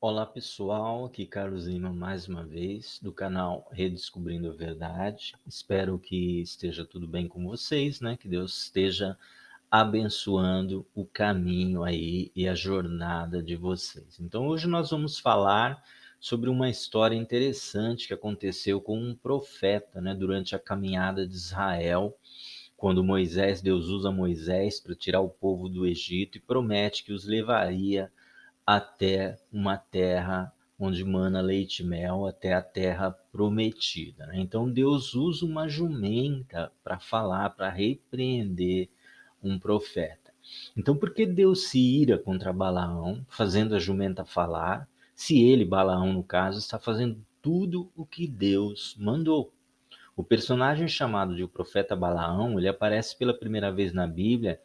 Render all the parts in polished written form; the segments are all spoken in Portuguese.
Olá pessoal, aqui Carlos Lima mais uma vez do canal Redescobrindo a Verdade. Espero que esteja tudo bem com vocês, né? Que Deus esteja abençoando o caminho aí e a jornada de vocês. Então hoje nós vamos falar sobre uma história interessante que aconteceu com um profeta, né? Durante a caminhada de Israel, quando Deus usa Moisés para tirar o povo do Egito e promete que os levaria até uma terra onde mana leite e mel, até a terra prometida, né? Então Deus usa uma jumenta para falar, para repreender um profeta. Então por que Deus se ira contra Balaão, fazendo a jumenta falar, se ele, Balaão no caso, está fazendo tudo o que Deus mandou? O personagem chamado de o profeta Balaão, ele aparece pela primeira vez na Bíblia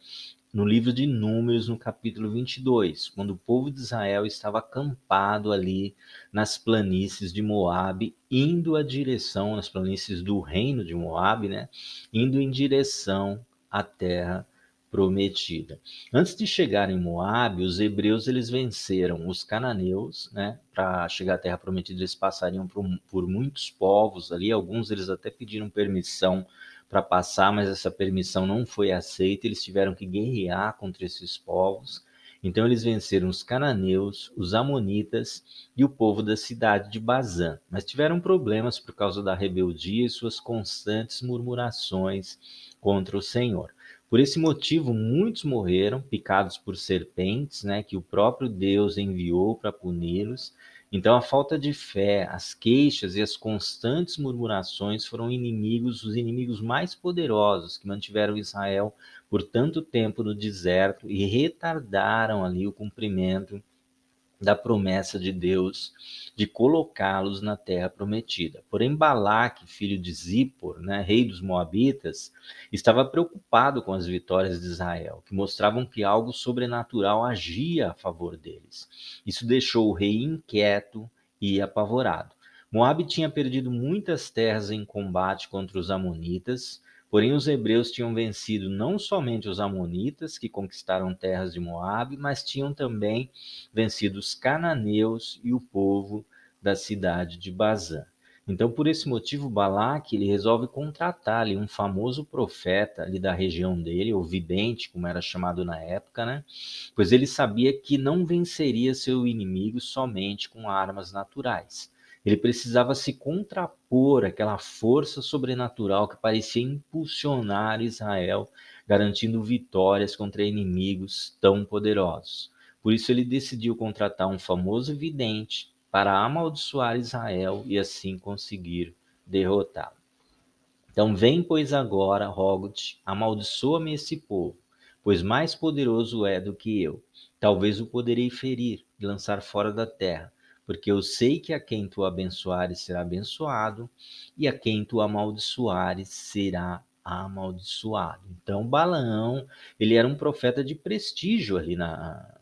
no livro de Números, no capítulo 22, quando o povo de Israel estava acampado ali nas planícies de Moabe, indo a direção, nas planícies do reino de Moabe, né? Indo em direção à terra prometida. Antes de chegar em Moabe, os hebreus eles venceram os cananeus, né? Para chegar à terra prometida, eles passariam por muitos povos ali, alguns eles até pediram permissão para passar, mas essa permissão não foi aceita, eles tiveram que guerrear contra esses povos. Então eles venceram os cananeus, os amonitas e o povo da cidade de Bazã, mas tiveram problemas por causa da rebeldia e suas constantes murmurações contra o Senhor. Por esse motivo, muitos morreram, picados por serpentes, né, que o próprio Deus enviou para puni-los. Então, a falta de fé, as queixas e as constantes murmurações foram os inimigos mais poderosos que mantiveram Israel por tanto tempo no deserto e retardaram ali o cumprimento da promessa de Deus de colocá-los na terra prometida. Porém, Balaque, filho de Zippor, né, rei dos Moabitas, estava preocupado com as vitórias de Israel, que mostravam que algo sobrenatural agia a favor deles. Isso deixou o rei inquieto e apavorado. Moabe tinha perdido muitas terras em combate contra os amonitas. Porém, os hebreus tinham vencido não somente os amonitas, que conquistaram terras de Moabe, mas tinham também vencido os cananeus e o povo da cidade de Bazã. Então, por esse motivo, Balaque ele resolve contratar ali um famoso profeta ali da região dele, ou vidente, como era chamado na época, né? Pois ele sabia que não venceria seu inimigo somente com armas naturais. Ele precisava se contrapor àquela força sobrenatural que parecia impulsionar Israel, garantindo vitórias contra inimigos tão poderosos. Por isso ele decidiu contratar um famoso vidente para amaldiçoar Israel e assim conseguir derrotá-lo. Então vem, pois agora, rogo-te, amaldiçoa-me esse povo, pois mais poderoso é do que eu. Talvez o poderei ferir e lançar fora da terra, porque eu sei que a quem tu abençoares será abençoado, e a quem tu amaldiçoares será amaldiçoado. Então Balaão, ele era um profeta de prestígio ali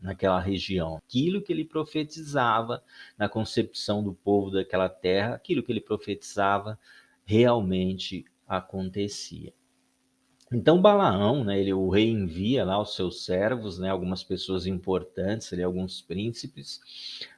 naquela região. Aquilo que ele profetizava na concepção do povo daquela terra, aquilo que ele profetizava realmente acontecia. Então Balaão, né, o rei envia lá os seus servos, né, algumas pessoas importantes, ali, alguns príncipes,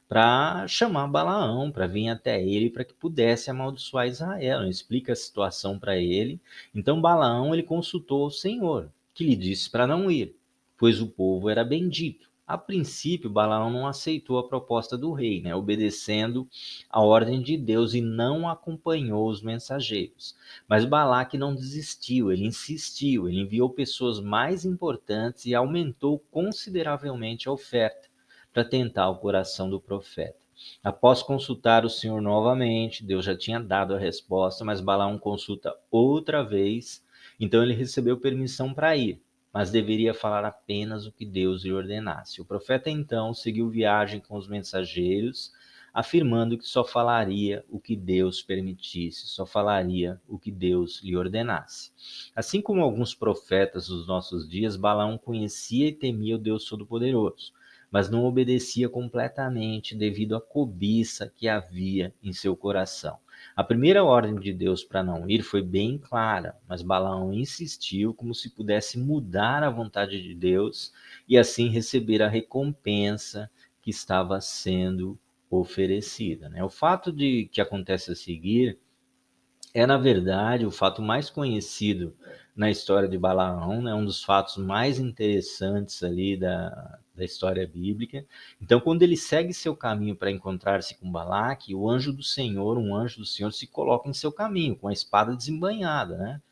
para chamar Balaão, para vir até ele, para que pudesse amaldiçoar Israel. Ele explica a situação para ele. Então Balaão ele consultou o Senhor, que lhe disse para não ir, pois o povo era bendito. A princípio, Balaão não aceitou a proposta do rei, né, obedecendo a ordem de Deus e não acompanhou os mensageiros. Mas Balaque não desistiu, ele insistiu, ele enviou pessoas mais importantes e aumentou consideravelmente a oferta para tentar o coração do profeta. Após consultar o Senhor novamente, Deus já tinha dado a resposta, mas Balaão consulta outra vez, então ele recebeu permissão para ir, mas deveria falar apenas o que Deus lhe ordenasse. O profeta então seguiu viagem com os mensageiros, afirmando que só falaria o que Deus permitisse, só falaria o que Deus lhe ordenasse. Assim como alguns profetas dos nossos dias, Balaão conhecia e temia o Deus Todo-Poderoso, mas não obedecia completamente devido à cobiça que havia em seu coração. A primeira ordem de Deus para não ir foi bem clara, mas Balaão insistiu como se pudesse mudar a vontade de Deus e assim receber a recompensa que estava sendo oferecida, né? O fato de que acontece a seguir é, na verdade, o fato mais conhecido na história de Balaão, né? Um dos fatos mais interessantes ali da história bíblica. Então, quando ele segue seu caminho para encontrar-se com Balaque, o anjo do Senhor, um anjo do Senhor, se coloca em seu caminho, com a espada desembainhada, né?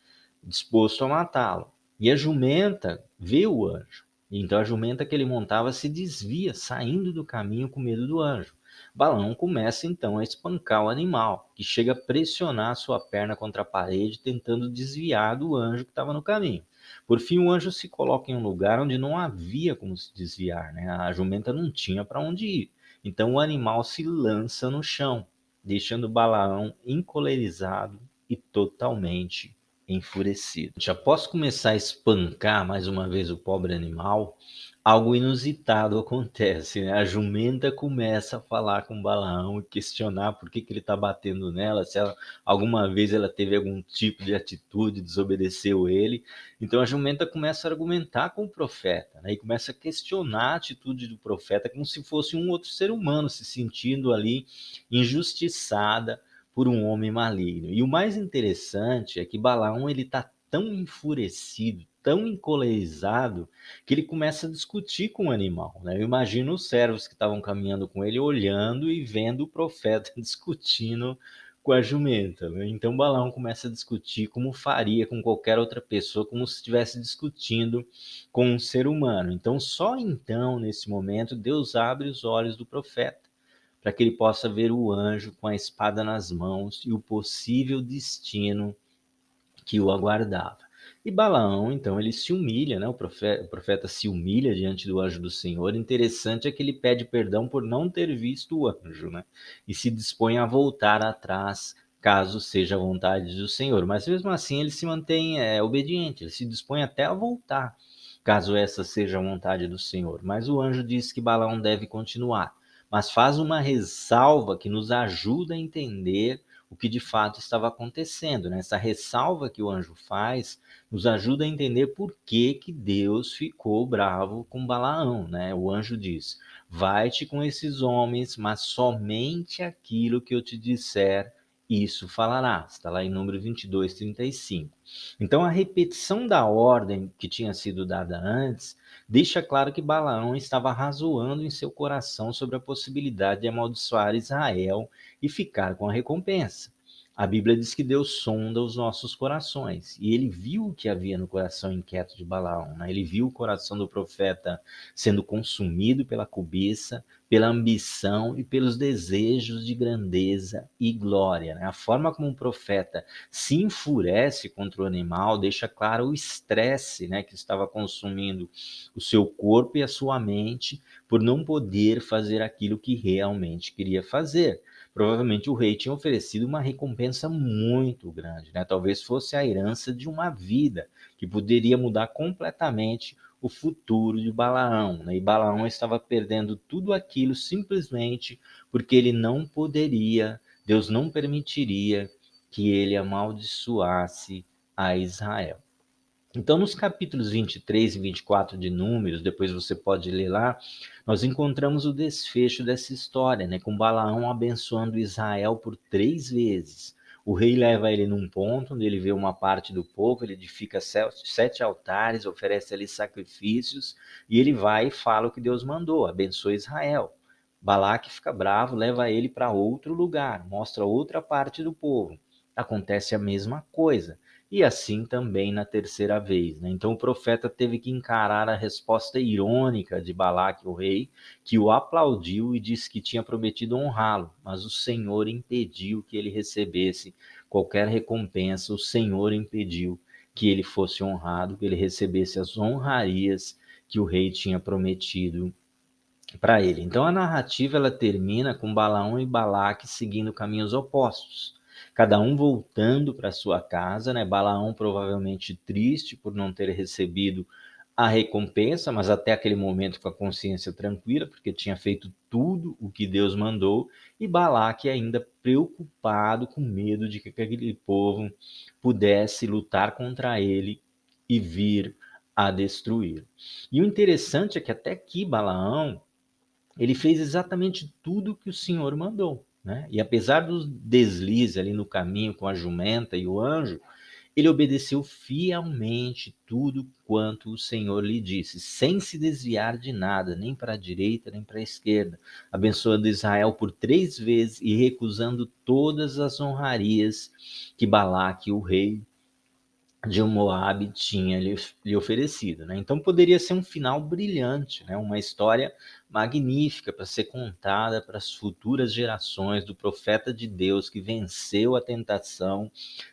Disposto a matá-lo. E a jumenta vê o anjo. Então a jumenta que ele montava se desvia, saindo do caminho com medo do anjo. Balaão começa então a espancar o animal, que chega a pressionar sua perna contra a parede, tentando desviar do anjo que estava no caminho. Por fim, o anjo se coloca em um lugar onde não havia como se desviar, né? A jumenta não tinha para onde ir. Então o animal se lança no chão, deixando Balaão encolerizado e totalmente enfurecido. Após começar a espancar mais uma vez o pobre animal, algo inusitado acontece, né? A jumenta começa a falar com Balaão e questionar por que ele está batendo nela, se alguma vez ela teve algum tipo de atitude, desobedeceu ele. Então a jumenta começa a argumentar com o profeta, né? E começa a questionar a atitude do profeta como se fosse um outro ser humano, se sentindo ali injustiçada por um homem maligno. E o mais interessante é que Balaão ele está tão enfurecido, tão encolerizado, que ele começa a discutir com o animal, né? Eu imagino os servos que estavam caminhando com ele, olhando e vendo o profeta discutindo com a jumenta, né? Então Balaão começa a discutir como faria com qualquer outra pessoa, como se estivesse discutindo com um ser humano. Então, só então, nesse momento, Deus abre os olhos do profeta, para que ele possa ver o anjo com a espada nas mãos e o possível destino que o aguardava. E Balaão, então, ele se humilha, né? O profeta se humilha diante do anjo do Senhor. Interessante é que ele pede perdão por não ter visto o anjo, né? E se dispõe a voltar atrás, caso seja a vontade do Senhor. Mas mesmo assim ele se mantém obediente, ele se dispõe até a voltar, caso essa seja a vontade do Senhor. Mas o anjo diz que Balaão deve continuar, mas faz uma ressalva que nos ajuda a entender o que de fato estava acontecendo, né? Essa ressalva que o anjo faz nos ajuda a entender por que que Deus ficou bravo com Balaão, né? O anjo diz: vai-te com esses homens, mas somente aquilo que eu te disser, isso falarás. Está lá em Número 22, 35. Então a repetição da ordem que tinha sido dada antes deixa claro que Balaão estava razoando em seu coração sobre a possibilidade de amaldiçoar Israel e ficar com a recompensa. A Bíblia diz que Deus sonda os nossos corações, e ele viu o que havia no coração inquieto de Balaão, né? Ele viu o coração do profeta sendo consumido pela cobiça, pela ambição e pelos desejos de grandeza e glória, né? A forma como o profeta se enfurece contra o animal deixa claro o estresse, né, que estava consumindo o seu corpo e a sua mente por não poder fazer aquilo que realmente queria fazer. Provavelmente o rei tinha oferecido uma recompensa muito grande, né? Talvez fosse a herança de uma vida, que poderia mudar completamente o futuro de Balaão, né? E Balaão estava perdendo tudo aquilo simplesmente porque ele não poderia, Deus não permitiria que ele amaldiçoasse a Israel. Então, nos capítulos 23 e 24 de Números, depois você pode ler lá, nós encontramos o desfecho dessa história, né? Com Balaão abençoando Israel por 3 vezes. O rei leva ele num ponto onde ele vê uma parte do povo, ele edifica 7 altares, oferece ali sacrifícios, e ele vai e fala o que Deus mandou, abençoa Israel. Balaque fica bravo, leva ele para outro lugar, mostra outra parte do povo. Acontece a mesma coisa. E assim também na terceira vez, né? Então o profeta teve que encarar a resposta irônica de Balaque, o rei, que o aplaudiu e disse que tinha prometido honrá-lo, mas o Senhor impediu que ele recebesse qualquer recompensa, o Senhor impediu que ele fosse honrado, que ele recebesse as honrarias que o rei tinha prometido para ele. Então a narrativa ela termina com Balaão e Balaque seguindo caminhos opostos, cada um voltando para sua casa, né? Balaão provavelmente triste por não ter recebido a recompensa, mas até aquele momento com a consciência tranquila, porque tinha feito tudo o que Deus mandou, e Balaque ainda preocupado, com medo de que aquele povo pudesse lutar contra ele e vir a destruir. E o interessante é que até aqui Balaão ele fez exatamente tudo que o Senhor mandou, né? E apesar dos deslizes ali no caminho com a jumenta e o anjo, ele obedeceu fielmente tudo quanto o Senhor lhe disse, sem se desviar de nada, nem para a direita, nem para a esquerda, abençoando Israel por 3 vezes e recusando todas as honrarias que Balaque, o rei de Moabe, tinha lhe oferecido, né? Então poderia ser um final brilhante, né? Uma história magnífica para ser contada para as futuras gerações do profeta de Deus que venceu a tentação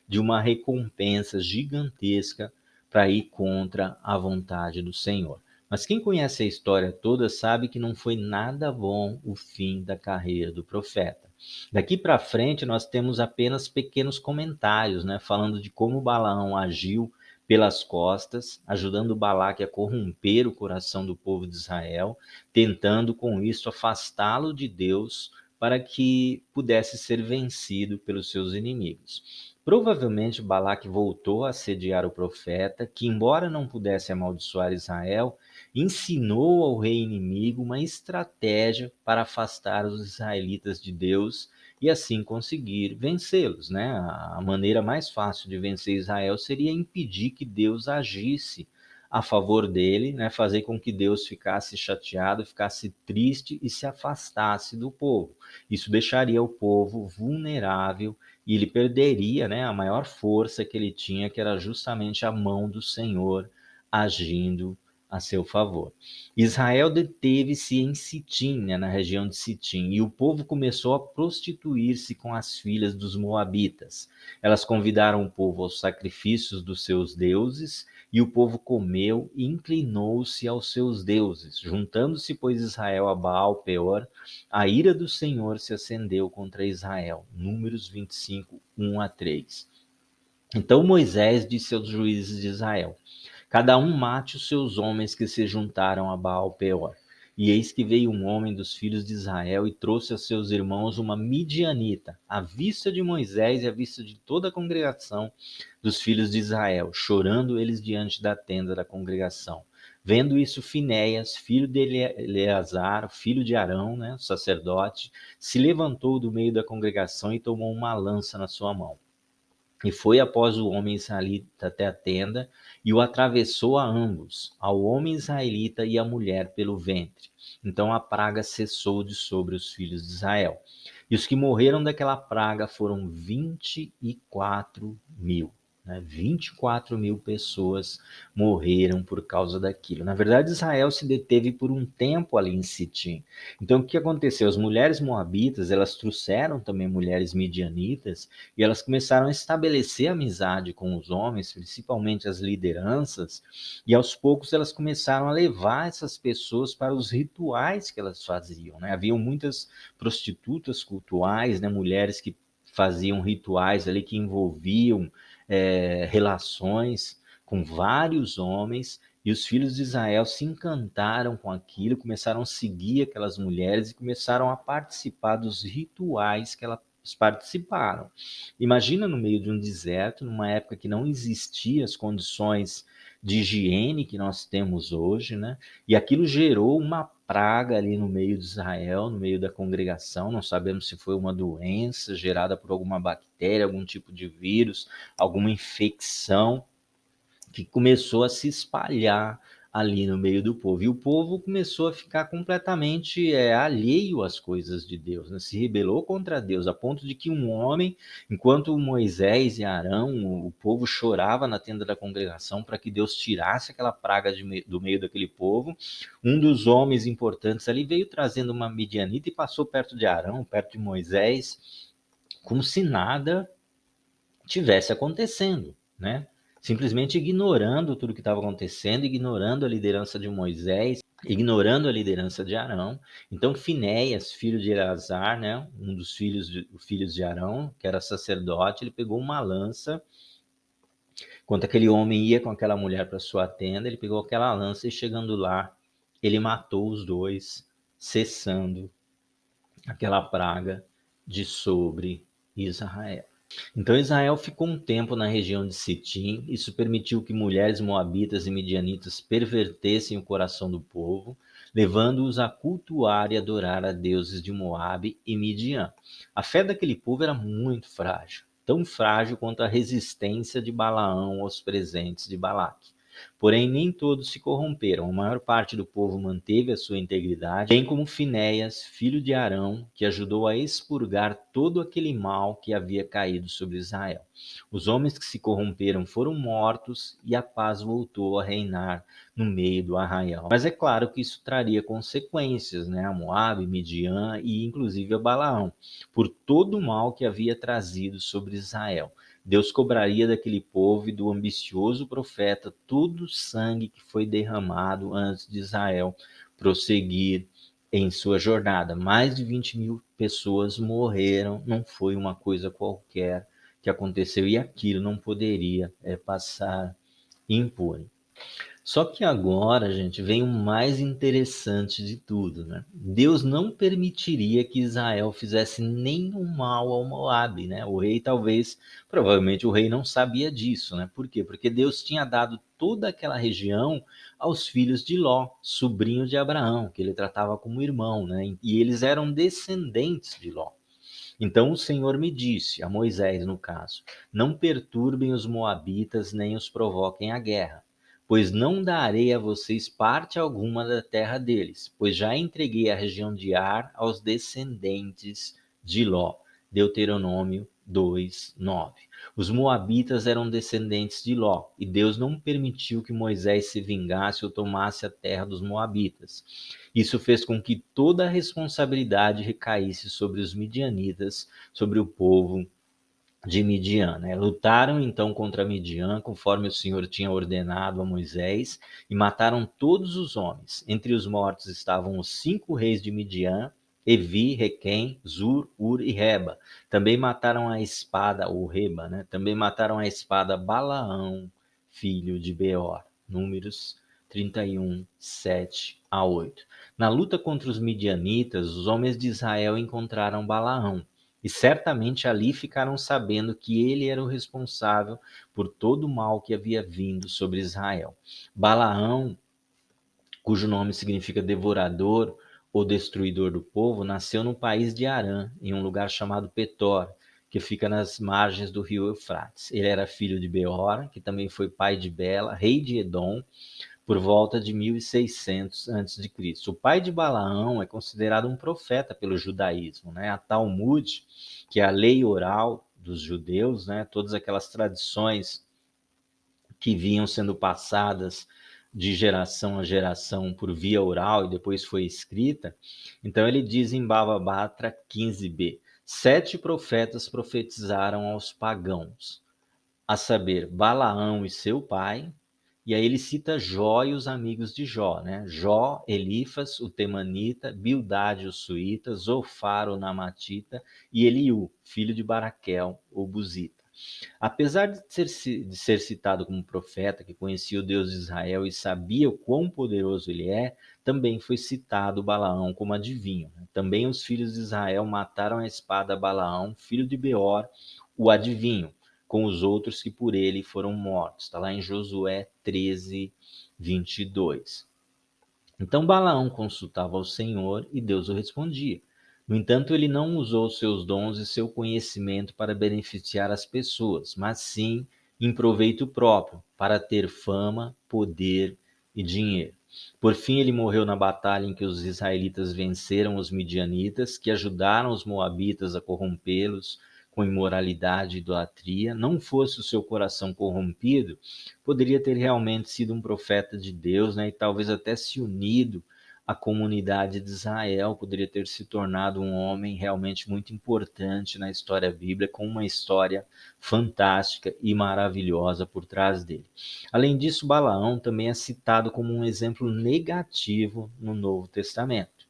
de uma recompensa gigantesca para ir contra a vontade do Senhor. Mas quem conhece a história toda sabe que não foi nada bom o fim da carreira do profeta. Daqui para frente nós temos apenas pequenos comentários, né, falando de como Balaão agiu pelas costas, ajudando Balaque a corromper o coração do povo de Israel, tentando com isso afastá-lo de Deus para que pudesse ser vencido pelos seus inimigos. Provavelmente Balaque voltou a assediar o profeta, que, embora não pudesse amaldiçoar Israel, ensinou ao rei inimigo uma estratégia para afastar os israelitas de Deus e assim conseguir vencê-los, né? A maneira mais fácil de vencer Israel seria impedir que Deus agisse a favor dele, né? Fazer com que Deus ficasse chateado, ficasse triste e se afastasse do povo. Isso deixaria o povo vulnerável e ele perderia, né, a maior força que ele tinha, que era justamente a mão do Senhor agindo a seu favor. Israel deteve-se em Sitim, né, na região de Sitim, e o povo começou a prostituir-se com as filhas dos moabitas. Elas convidaram o povo aos sacrifícios dos seus deuses, e o povo comeu e inclinou-se aos seus deuses. Juntando-se, pois, Israel a Baal Peor, a ira do Senhor se acendeu contra Israel. Números 25, 1 a 3. Então Moisés disse aos juízes de Israel: cada um mate os seus homens que se juntaram a Baal Peor. E eis que veio um homem dos filhos de Israel e trouxe a seus irmãos uma midianita, à vista de Moisés e à vista de toda a congregação dos filhos de Israel, chorando eles diante da tenda da congregação. Vendo isso, Finéias, filho de Eleazar, filho de Arão, né, sacerdote, se levantou do meio da congregação e tomou uma lança na sua mão. E foi após o homem israelita até a tenda, e o atravessou a ambos, ao homem israelita e à mulher pelo ventre. Então a praga cessou de sobre os filhos de Israel. E os que morreram daquela praga foram 24.000. 24.000 pessoas morreram por causa daquilo. Na verdade, Israel se deteve por um tempo ali em Sitim. Então, o que aconteceu? As mulheres moabitas, elas trouxeram também mulheres midianitas, e elas começaram a estabelecer amizade com os homens, principalmente as lideranças, e aos poucos elas começaram a levar essas pessoas para os rituais que elas faziam, né? Haviam muitas prostitutas cultuais, né? Mulheres que faziam rituais ali que envolviam relações com vários homens, e os filhos de Israel se encantaram com aquilo, começaram a seguir aquelas mulheres e começaram a participar dos rituais que elas participaram. Imagina no meio de um deserto, numa época que não existiam as condições de higiene que nós temos hoje, né? E aquilo gerou uma praga ali no meio de Israel, no meio da congregação. Não sabemos se foi uma doença gerada por alguma bactéria, algum tipo de vírus, alguma infecção que começou a se espalhar ali no meio do povo. E o povo começou a ficar completamente alheio às coisas de Deus, né? Se rebelou contra Deus, a ponto de que um homem, enquanto Moisés e Arão, o povo chorava na tenda da congregação para que Deus tirasse aquela praga do meio daquele povo, um dos homens importantes ali veio trazendo uma midianita e passou perto de Arão, perto de Moisés, como se nada tivesse acontecendo, né? Simplesmente ignorando tudo que estava acontecendo, ignorando a liderança de Moisés, ignorando a liderança de Arão. Então Finéias, filho de Eleazar, né, um dos filhos de Arão, que era sacerdote, ele pegou uma lança. Enquanto aquele homem ia com aquela mulher para sua tenda, ele pegou aquela lança e, chegando lá, ele matou os dois, cessando aquela praga de sobre Israel. Então Israel ficou um tempo na região de Sitim. Isso permitiu que mulheres moabitas e midianitas pervertessem o coração do povo, levando-os a cultuar e adorar a deuses de Moabe e Midian. A fé daquele povo era muito frágil, tão frágil quanto a resistência de Balaão aos presentes de Balaque. Porém, nem todos se corromperam. A maior parte do povo manteve a sua integridade, bem como Finéias, filho de Arão, que ajudou a expurgar todo aquele mal que havia caído sobre Israel. Os homens que se corromperam foram mortos e a paz voltou a reinar no meio do arraial. Mas é claro que isso traria consequências, né, a Moabe, Midian e inclusive a Balaão, por todo o mal que havia trazido sobre Israel. Deus cobraria daquele povo e do ambicioso profeta todo o sangue que foi derramado antes de Israel prosseguir em sua jornada. Mais de 20.000 pessoas morreram, não foi uma coisa qualquer que aconteceu, e aquilo não poderia passar impune. Só que agora, gente, vem o mais interessante de tudo, né? Deus não permitiria que Israel fizesse nenhum mal ao Moabe, né? O rei provavelmente o rei não sabia disso, né? Por quê? Porque Deus tinha dado toda aquela região aos filhos de Ló, sobrinho de Abraão, que ele tratava como irmão, né? E eles eram descendentes de Ló. Então o Senhor me disse, a Moisés no caso, não perturbem os moabitas nem os provoquem a guerra, pois não darei a vocês parte alguma da terra deles, pois já entreguei a região de Ar aos descendentes de Ló. Deuteronômio 2:9. Os moabitas eram descendentes de Ló, e Deus não permitiu que Moisés se vingasse ou tomasse a terra dos moabitas. Isso fez com que toda a responsabilidade recaísse sobre os midianitas, sobre o povo de Midian, né? Lutaram então contra Midian, conforme o Senhor tinha ordenado a Moisés, e mataram todos os homens. Entre os mortos estavam os 5 reis de Midian, Evi, Requém, Zur, Ur e Reba. Também mataram a espada, ou Reba, né? Também mataram a espada Balaão, filho de Beor. Números 31, 7 a 8. Na luta contra os midianitas, os homens de Israel encontraram Balaão, e certamente ali ficaram sabendo que ele era o responsável por todo o mal que havia vindo sobre Israel. Balaão, cujo nome significa devorador ou destruidor do povo, nasceu no país de Arã, em um lugar chamado Petor, que fica nas margens do rio Eufrates. Ele era filho de Beor, que também foi pai de Bela, rei de Edom, por volta de 1600 a.C. O pai de Balaão é considerado um profeta pelo judaísmo, né? A Talmud, que é a lei oral dos judeus, né? Todas aquelas tradições que vinham sendo passadas de geração a geração por via oral e depois foi escrita. Então ele diz em Bava Batra 15b: 7 profetas profetizaram aos pagãos, a saber, Balaão e seu pai. E aí ele cita Jó e os amigos de Jó, né? Jó, Elifas, o temanita, Bildade, o suíta, Zofar, o namatita, e Eliú, filho de Baraquel, o buzita. Apesar de ser citado como profeta, que conhecia o Deus de Israel e sabia o quão poderoso ele é, também foi citado Balaão como adivinho, né? Também os filhos de Israel mataram a espada Balaão, filho de Beor, o adivinho, com os outros que por ele foram mortos. Está lá em Josué 13, 22. Então Balaão consultava ao Senhor e Deus o respondia. No entanto, ele não usou seus dons e seu conhecimento para beneficiar as pessoas, mas sim em proveito próprio, para ter fama, poder e dinheiro. Por fim, ele morreu na batalha em que os israelitas venceram os midianitas, que ajudaram os moabitas a corrompê-los com imoralidade e idolatria. Não fosse o seu coração corrompido, poderia ter realmente sido um profeta de Deus, né? E talvez até se unido à comunidade de Israel, poderia ter se tornado um homem realmente muito importante na história bíblica, com uma história fantástica e maravilhosa por trás dele. Além disso, Balaão também é citado como um exemplo negativo no Novo Testamento,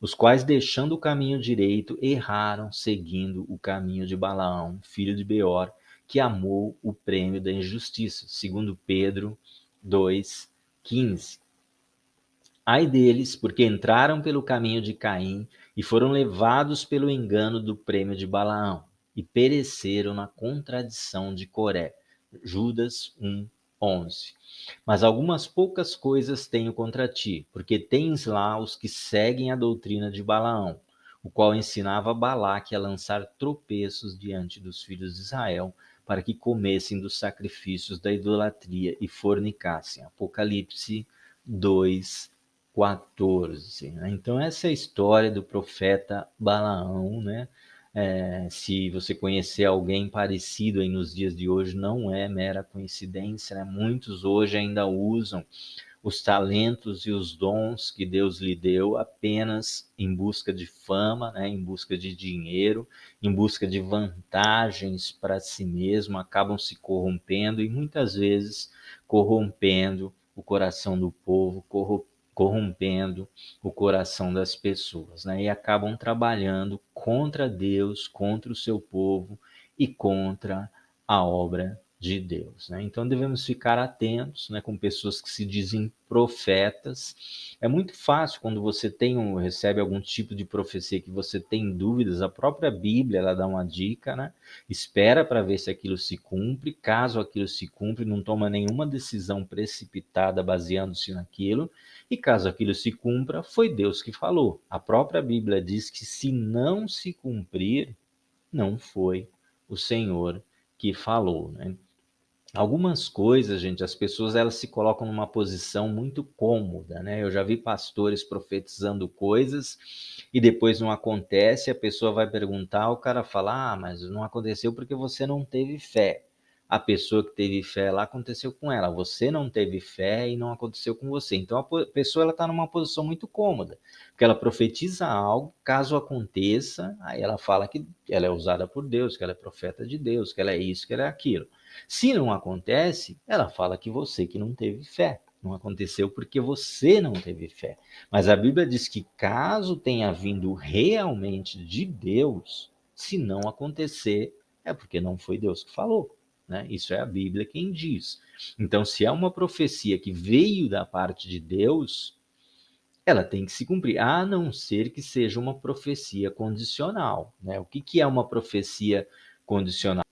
os quais, deixando o caminho direito, erraram seguindo o caminho de Balaão, filho de Beor, que amou o prêmio da injustiça, segundo Pedro 2,15. Ai deles, porque entraram pelo caminho de Caim e foram levados pelo engano do prêmio de Balaão, e pereceram na contradição de Coré. Judas 1, 11. Mas algumas poucas coisas tenho contra ti, porque tens lá os que seguem a doutrina de Balaão, o qual ensinava Balaque a lançar tropeços diante dos filhos de Israel, para que comessem dos sacrifícios da idolatria e fornicassem. Apocalipse 2, 14. Então, essa é a história do profeta Balaão, né? Se você conhecer alguém parecido aí nos dias de hoje, não é mera coincidência, né? Muitos hoje ainda usam os talentos e os dons que Deus lhe deu apenas em busca de fama, né? Em busca de dinheiro, em busca de vantagens para si mesmo, acabam se corrompendo e muitas vezes corrompendo o coração do povo, corrompendo o coração das pessoas, né? E acabam trabalhando contra Deus, contra o seu povo e contra a obra de Deus, né? Então devemos ficar atentos, né, com pessoas que se dizem profetas. É muito fácil quando você recebe algum tipo de profecia que você tem dúvidas, a própria Bíblia ela dá uma dica, né? Espera para ver se aquilo se cumpre. Caso aquilo se cumpre, não toma nenhuma decisão precipitada baseando-se naquilo. E caso aquilo se cumpra, foi Deus que falou. A própria Bíblia diz que se não se cumprir, não foi o Senhor que falou, né? Algumas coisas, gente, as pessoas elas se colocam numa posição muito cômoda, né? Eu já vi pastores profetizando coisas e depois não acontece, a pessoa vai perguntar, o cara fala, mas não aconteceu porque você não teve fé. A pessoa que teve fé lá aconteceu com ela, você não teve fé e não aconteceu com você. Então a pessoa ela está numa posição muito cômoda, porque ela profetiza algo, caso aconteça, aí ela fala que ela é usada por Deus, que ela é profeta de Deus, que ela é isso, que ela é aquilo. Se não acontece, ela fala que você que não teve fé. Não aconteceu porque você não teve fé. Mas a Bíblia diz que caso tenha vindo realmente de Deus, se não acontecer, é porque não foi Deus que falou, né? Isso é a Bíblia quem diz. Então, se é uma profecia que veio da parte de Deus, ela tem que se cumprir, a não ser que seja uma profecia condicional, né? O que é uma profecia condicional?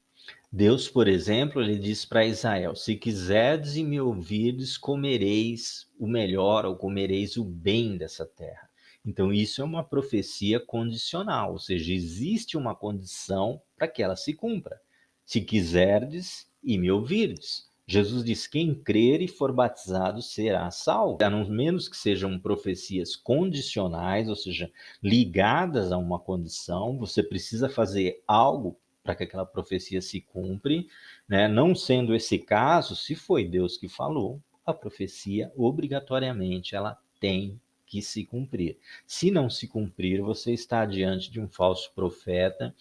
Deus, por exemplo, ele diz para Israel: se quiserdes e me ouvirdes, comereis o melhor ou comereis o bem dessa terra. Então, isso é uma profecia condicional, ou seja, existe uma condição para que ela se cumpra. Se quiserdes e me ouvirdes. Jesus diz: quem crer e for batizado será salvo. A não menos que sejam profecias condicionais, ou seja, ligadas a uma condição, você precisa fazer algo para que aquela profecia se cumpre, né? Não sendo esse caso, se foi Deus que falou, a profecia obrigatoriamente ela tem que se cumprir. Se não se cumprir, você está diante de um falso profeta,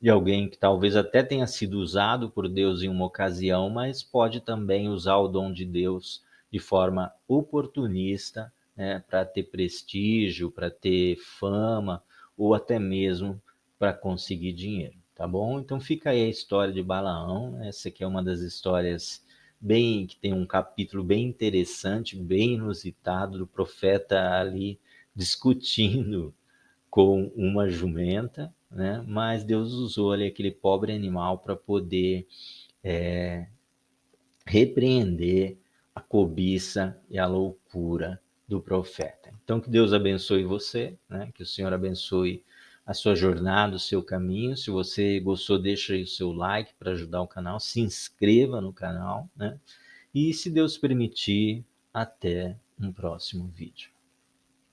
de alguém que talvez até tenha sido usado por Deus em uma ocasião, mas pode também usar o dom de Deus de forma oportunista, né, para ter prestígio, para ter fama ou até mesmo para conseguir dinheiro, tá bom? Então fica aí a história de Balaão. Essa aqui é uma das histórias que tem um capítulo bem interessante, bem inusitado, do profeta ali discutindo com uma jumenta, né? Mas Deus usou ali aquele pobre animal para poder repreender a cobiça e a loucura do profeta. Então que Deus abençoe você, né? Que o Senhor abençoe a sua jornada, o seu caminho. Se você gostou, deixa aí o seu like para ajudar o canal, se inscreva no canal, né? E se Deus permitir, até um próximo vídeo.